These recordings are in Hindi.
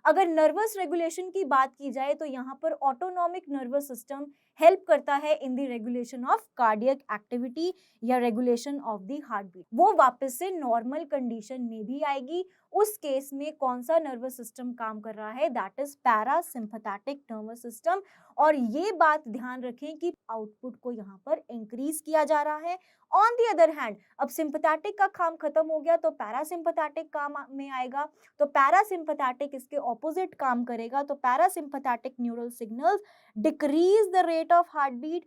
अगर नर्वस रेगुलेशन की बात की जाए तो यहाँ पर ऑटोनॉमिक नर्वस सिस्टम हेल्प करता है in the regulation of cardiac activity या regulation of the heart beat. वो वापस से नॉर्मल कंडीशन में भी आएगी। उस केस में कौन सा नर्वस सिस्टम काम कर रहा है? That is parasympathetic nervous system. और ये बात ध्यान रखें कि आउटपुट को यहाँ पर इंक्रीज किया जा रहा है। ऑन दी अदर हैंड अब सिंपैथेटिक का काम खत्म हो गया तो पैरासिम्पैथेटिक काम में आएगा। तो पैरासिम्पैथेटिक इसके ऑपोजिट काम करेगा। तो parasympathetic neural signals decrease the rate of heart beat.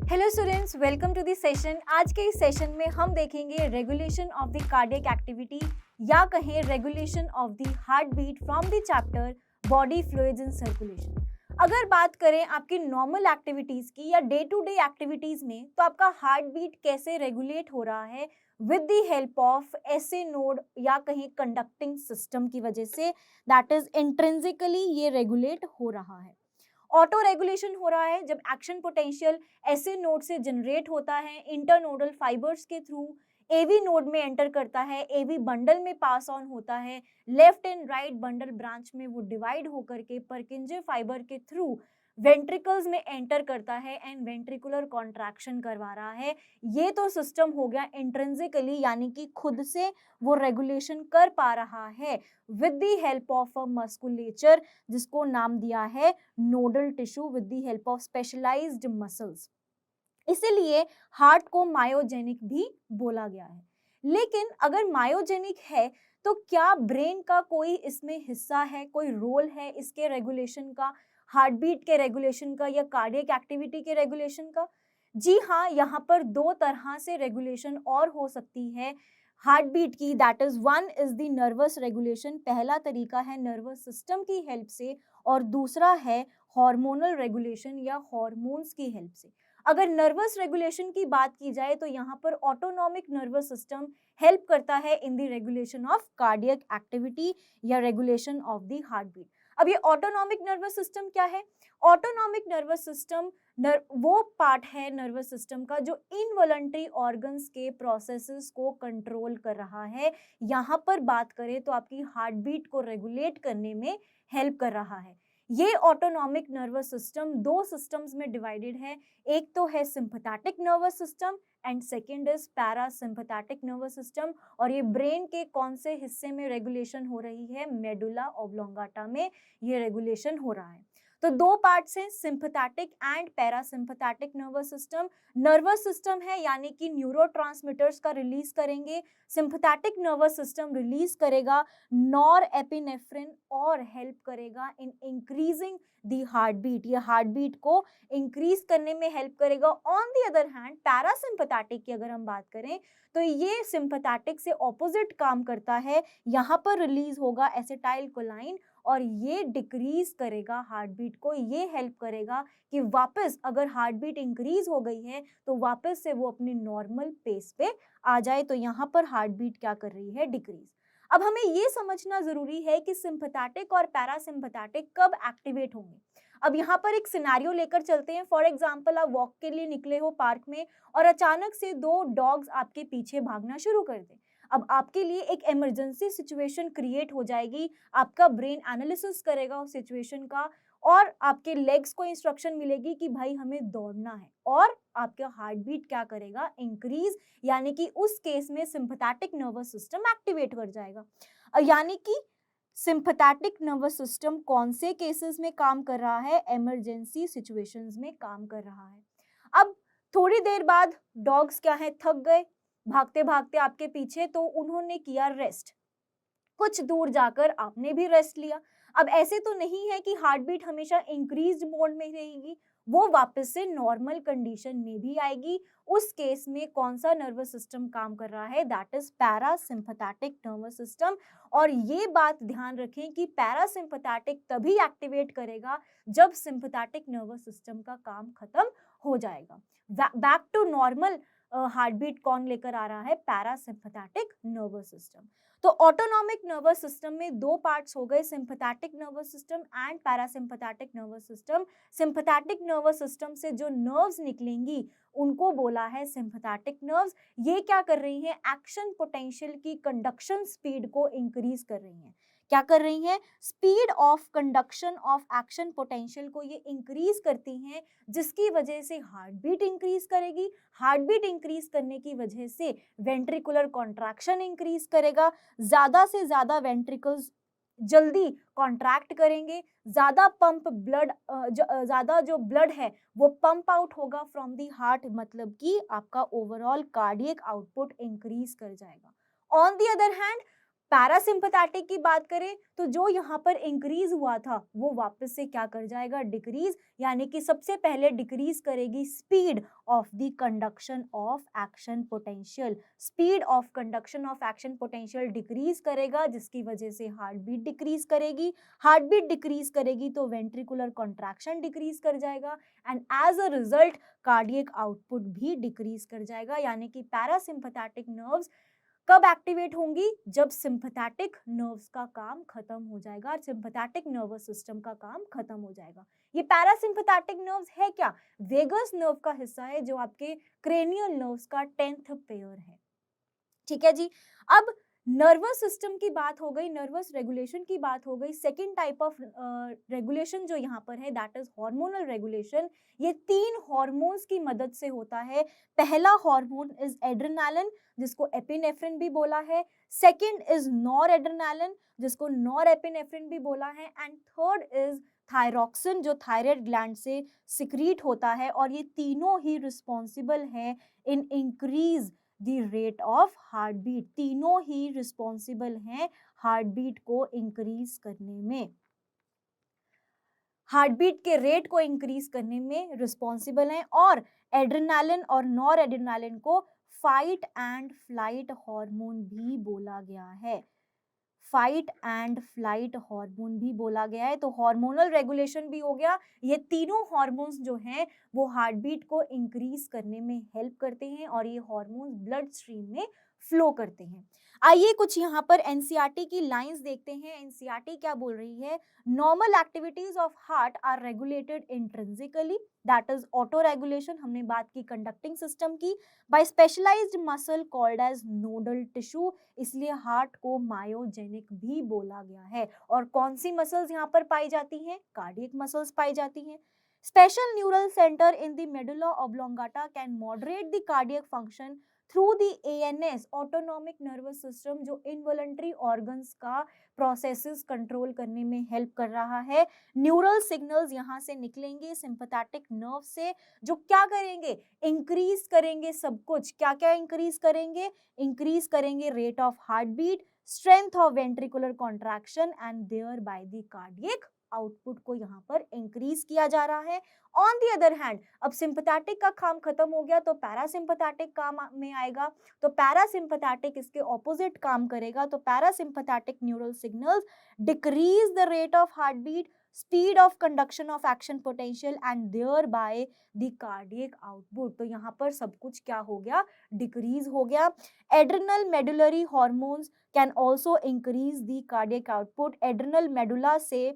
Hello students, welcome to the session. आज के इस सेशन में हम देखेंगे regulation of the cardiac activity या कहें regulation of the heart beat from the chapter body fluids in circulation. अगर बात करें आपकी नॉर्मल एक्टिविटीज की या डे टू डे एक्टिविटीज में, तो आपका हार्ट बीट कैसे रेगुलेट हो रहा है with the help of SA node या कहीं कंडक्टिंग सिस्टम की वजह से, दैट इज इंट्रिंसिकली ये रेगुलेट हो रहा है। ऑटो रेगुलेशन हो रहा है जब एक्शन पोटेंशियल एसए नोड से जनरेट होता है, इंटरनोडल फाइबर्स के थ्रू एवी नोड में एंटर करता है, एवी बंडल में पास ऑन होता है, left and right bundle branch में वो डिवाइड होकर के परकिंजे फाइबर के थ्रू वेंट्रिकल्स में एंटर करता है एंड वेंट्रिकुलर कॉन्ट्रैक्शन करवा रहा है। ये तो सिस्टम हो गया इंट्रिंसिकली, यानी कि खुद से वो रेगुलेशन कर पा रहा है with the help of a musculature, जिसको नाम दिया है nodal tissue, with the help of specialised muscles. इसीलिए हार्ट को मायोजेनिक भी बोला गया है। लेकिन अगर मायोजेनिक है तो क्या ब्रेन का कोई इसमें हिस्सा है, कोई रोल है इसके रेगुलेशन का, हार्ट बीट के रेगुलेशन का या कार्डियक एक्टिविटी के रेगुलेशन का? जी हाँ, यहाँ पर दो तरह से रेगुलेशन और हो सकती है हार्ट बीट की। That is one is the nervous regulation, पहला तरीका है नर्वस सिस्टम की हेल्प से, और दूसरा है हार्मोनल रेगुलेशन या हार्मोन्स की हेल्प से। अगर नर्वस रेगुलेशन की बात की जाए तो यहाँ पर ऑटोनॉमिक नर्वस सिस्टम हेल्प करता है in the regulation of cardiac activity या regulation of the heart beat. अब ये ऑटोनॉमिक नर्वस सिस्टम क्या है? ऑटोनॉमिक नर्वस सिस्टम वो पार्ट है नर्वस सिस्टम का जो इनवॉलंटरी ऑर्गन्स के प्रोसेसेस को कंट्रोल कर रहा है। यहाँ पर बात करें तो आपकी हार्ट बीट को रेगुलेट करने में हेल्प कर रहा है। ये ऑटोनॉमिक नर्वस सिस्टम दो सिस्टम्स में डिवाइडेड है। एक तो है sympathetic nervous system and second is parasympathetic nervous system. और ये ब्रेन के कौन से हिस्से में रेगुलेशन हो रही है? मेडुला ऑब्लोंगाटा में ये रेगुलेशन हो रहा है। तो दो पार्ट्स हैं, sympathetic and parasympathetic nervous system. Nervous system है यानी कि न्यूरोट्रांसमीटर्स का रिलीज करेंगे। सिंपैथेटिक नर्वस सिस्टम रिलीज करेगा नॉर एपिनेफ्रिन और हेल्प करेगा in increasing the heart beat. ये हार्ट बीट को इंक्रीज करने में हेल्प करेगा। On the other hand parasympathetic की अगर हम बात करें तो ये सिंपैथेटिक से ऑपोजिट काम करता है। यहाँ पर रिलीज होगा एसिटाइल कोलाइन और ये डिक्रीज करेगा हार्ट बीट को। ये हेल्प करेगा कि वापस अगर हार्ट बीट इंक्रीज हो गई है तो वापस से वो अपनी नॉर्मल पेस पे आ जाए। तो यहाँ पर हार्ट बीट क्या कर रही है? डिक्रीज। अब हमें ये समझना जरूरी है कि सिंपैथेटिक और पैरासिम्पैथेटिक कब एक्टिवेट होंगे। अब यहाँ पर एक सिनेरियो लेकर चलते हैं। फॉर एग्जांपल, आप वॉक के लिए निकले हो पार्क में और अचानक से दो डॉग्स आपके पीछे भागना शुरू कर दें। अब आपके लिए एक इमरजेंसी सिचुएशन क्रिएट हो जाएगी। आपका ब्रेन एनालिसिस करेगा उस सिचुएशन का और आपके लेग्स को इंस्ट्रक्शन मिलेगी कि भाई हमें दौड़ना है, और आपका हार्ट बीट क्या करेगा? इंक्रीज, यानी कि उस केस में सिंपैथेटिक नर्वस सिस्टम एक्टिवेट कर जाएगा। यानी कि सिंपैथेटिक नर्वस सिस्टम कौन से केसेस में काम कर रहा है? इमरजेंसी सिचुएशंस में काम कर रहा है। अब थोड़ी देर बाद डॉग्स क्या है? थक गए भागते भागते आपके पीछे, तो उन्होंने किया रेस्ट। कुछ दूर जाकर आपने भी रेस्ट लिया। अब ऐसे तो नहीं है कि हार्ट बीट हमेशा इंक्रीज्ड मोड में रहेगी, वो वापस से नॉर्मल कंडीशन में भी आएगी। उस केस में कौन सा नर्वस सिस्टम काम कर रहा है? That is parasympathetic nervous system. और ये बात ध्यान रखें कि पैरासिम्पैथेटिक तभी एक्टिवेट करेगा जब सिंपैथेटिक नर्वस सिस्टम का काम खत्म हो जाएगा। Back to normal heart beat कौन लेकर आ रहा है? Parasympathetic nervous system. तो ऑटोनॉमिक नर्वस सिस्टम में दो पार्ट्स हो गए, sympathetic nervous system and parasympathetic nervous system. Sympathetic nervous system से जो नर्व्स निकलेंगी उनको बोला है सिंपैथेटिक नर्व्स। ये क्या कर रही हैं? एक्शन पोटेंशियल की कंडक्शन स्पीड को इंक्रीज कर रही हैं। क्या कर रही हैं? Speed of conduction of action potential को ये इंक्रीज करती हैं, जिसकी वजह से हार्ट बीट इंक्रीज करेगी। हार्ट बीट इंक्रीज करने की वजह से वेंट्रिकुलर कॉन्ट्रैक्शन इंक्रीज करेगा, ज्यादा से ज्यादा वेंट्रिकल्स जल्दी कॉन्ट्रैक्ट करेंगे, ज्यादा पंप ब्लड ज्यादा जो ब्लड है वो पंप आउट होगा फ्रॉम दी हार्ट, मतलब कि आपका ओवरऑल कार्डियक आउटपुट इंक्रीज कर जाएगा। On the other hand parasympathetic की बात करें तो जो यहाँ पर इंक्रीज हुआ था वो वापस से क्या कर जाएगा? डिक्रीज, यानी कि सबसे पहले डिक्रीज करेगी speed of the conduction of action potential. Speed of conduction of action potential decrease करेगा, जिसकी वजह से हार्ट बीट डिक्रीज करेगी। हार्ट बीट डिक्रीज करेगी तो वेंट्रिकुलर कॉन्ट्रैक्शन डिक्रीज कर जाएगा and as a result cardiac output भी डिक्रीज कर जाएगा। यानी कि पैरासिम्पथेटिक नर्व्स कब एक्टिवेट होंगी? जब सिंपैथेटिक नर्व्स का काम खत्म हो जाएगा, सिंपैथेटिक नर्वस सिस्टम का काम खत्म हो जाएगा। ये पैरासिम्पैथेटिक नर्व्स है क्या? वेगस नर्व का हिस्सा है जो आपके क्रेनियल नर्व्स का 10th पेयर है। ठीक है जी। अब नर्वस सिस्टम की बात हो गई, नर्वस रेगुलेशन की बात हो गई। सेकेंड टाइप ऑफ रेगुलेशन जो यहाँ पर है दैट इज हार्मोनल रेगुलेशन। ये 3 हॉर्मोन्स की मदद से होता है। पहला हार्मोन इज एड्रेनालिन, जिसको एपिनेफ्रिन भी बोला है। सेकेंड इज नॉर एड्रेनालिन, जिसको नॉर एपिनेफ्रिन भी बोला है। एंड थर्ड इज थायरॉक्सिन, जो थायराइड ग्लैंड से सिक्रीट होता है। और ये तीनों ही रिस्पॉन्सिबल है in increase the rate of heart beat. तीनों ही रिस्पॉन्सिबल हैं हार्ट बीट को इंक्रीज करने में, हार्ट बीट के रेट को इंक्रीज करने में रिस्पॉन्सिबल हैं। और एड्रेनालिन और नॉर एड्रेनालिन को फाइट एंड फ्लाइट हार्मोन भी बोला गया है। फाइट एंड फ्लाइट हार्मोन भी बोला गया है। तो हार्मोनल रेगुलेशन भी हो गया। ये तीनों हार्मोन्स जो हैं वो हार्ट बीट को इंक्रीज करने में हेल्प करते हैं और ये हार्मोन्स ब्लड स्ट्रीम में फ्लो करते हैं। आइए कुछ यहाँ पर एनसीईआरटी की लाइंस देखते हैं। एनसीईआरटी क्या बोल रही है? Normal activities of heart are regulated intrinsically, that is auto regulation. हमने बात की कंडक्टिंग सिस्टम की। By specialised muscle called as nodal tissue, इसलिए हार्ट को मायोजेनिक भी बोला गया है। और कौन सी मसल्स यहाँ पर पाई जाती हैं? कार्डियक मसल्स पाई जाती हैं। Special neural centre in the medulla oblongata can moderate the cardiac function through the ANS, autonomic nervous system, जो इनवॉलंटरी ऑर्गन्स का प्रोसेसेस कंट्रोल करने में हेल्प कर रहा है। न्यूरल सिग्नल्स यहाँ से निकलेंगे सिंपैथेटिक नर्व से, जो क्या करेंगे? इंक्रीज करेंगे सब कुछ। क्या क्या इंक्रीज करेंगे? इंक्रीज करेंगे rate of heart beat, strength of ventricular contraction and thereby the cardiac output को यहाँ पर इंक्रीज किया जा रहा है। ऑन दी अदर हैंड अब सिंपैथेटिक का काम खत्म हो गया तो पैरासिम्पैथेटिक काम में आएगा। तो पैरासिम्पैथेटिक इसके ऑपोजिट काम करेगा। तो parasympathetic neural signals decrease the rate of heart beat, speed of conduction of action potential and thereby the cardiac output. तो यहाँ पर सब कुछ क्या हो गया? डिक्रीज हो गया। Adrenal medullary hormones can also increase the cardiac output. Adrenal medulla से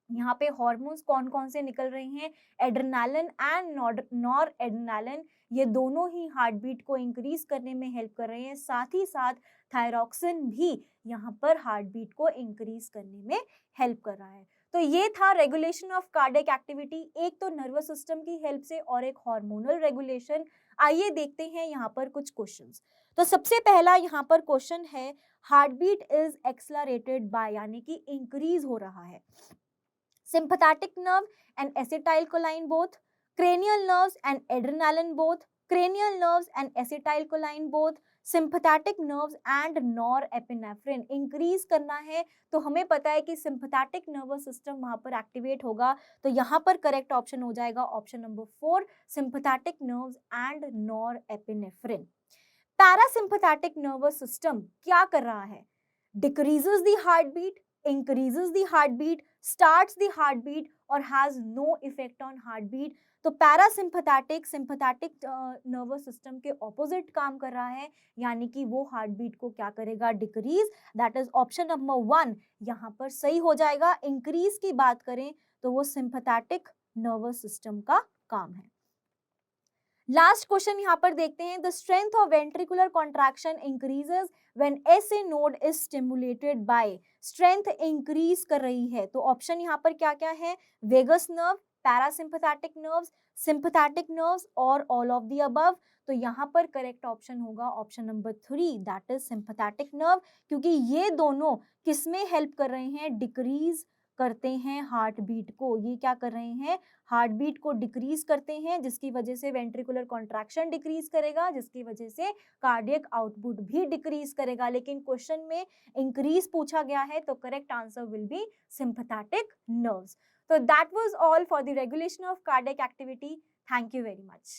यहाँ पे हॉर्मोन्स कौन कौन से निकल रहे हैं? एड्रेनालिन एंड नॉर एड्रेनालिन, ये दोनों ही हार्ट बीट को इंक्रीज करने में हेल्प कर रहे हैं। साथ ही साथ थायरॉक्सिन भी यहाँ पर हार्ट बीट को इंक्रीज करने में हेल्प कर रहा है। तो ये था रेगुलेशन ऑफ कार्डियक एक्टिविटी, एक तो नर्वस सिस्टम की हेल्प से और एक हार्मोनल रेगुलेशन। आइए देखते हैं यहाँ पर कुछ क्वेश्चंस। तो सबसे पहला यहाँ पर क्वेश्चन है, heart beat is accelerated by, यानी कि इंक्रीज हो रहा है। Sympathetic nerve and acetylcholine both, cranial nerves and adrenaline both, cranial nerves and acetylcholine both, sympathetic nerves and norepinephrine increase करना है। तो हमें पता है कि sympathetic nervous system वहाँ पर activate होगा। तो यहाँ पर correct option हो जाएगा option number 4, sympathetic nerves and norepinephrine। Parasympathetic nervous system क्या कर रहा है? Decreases the heartbeat, increases the heartbeat, starts the heartbeat और has no effect on heartbeat। तो पैरासिम्पथेटिक सिंपथेटिक नर्वस सिस्टम के ऑपोजिट काम कर रहा है, यानी कि वो हार्ट बीट को क्या करेगा, decrease. That is option number 1 यहाँ पर सही हो जाएगा। इंक्रीज की बात करें तो वो सिंपथेटिक नर्वस सिस्टम का काम है। लास्ट क्वेश्चन यहाँ पर देखते हैं, the strength of ventricular contraction increases when SA node is stimulated by. Strength increase कर रही है, तो ऑप्शन यहाँ पर क्या क्या है, vagus nerve, parasympathetic nerves, sympathetic nerves और ऑल ऑफ द अबव। तो यहाँ पर करेक्ट ऑप्शन होगा option number 3 that is sympathetic nerve, क्योंकि ये दोनों किसमें हेल्प कर रहे हैं, डिक्रीज करते हैं हार्ट बीट को। ये क्या कर रहे हैं, हार्ट बीट को डिक्रीज करते हैं, जिसकी वजह से वेंट्रिकुलर कॉन्ट्रैक्शन डिक्रीज करेगा, जिसकी वजह से कार्डियक आउटपुट भी डिक्रीज करेगा। लेकिन क्वेश्चन में इंक्रीज पूछा गया है, तो correct answer will be sympathetic nerves. So that was all for the regulation of cardiac activity. Thank you very much.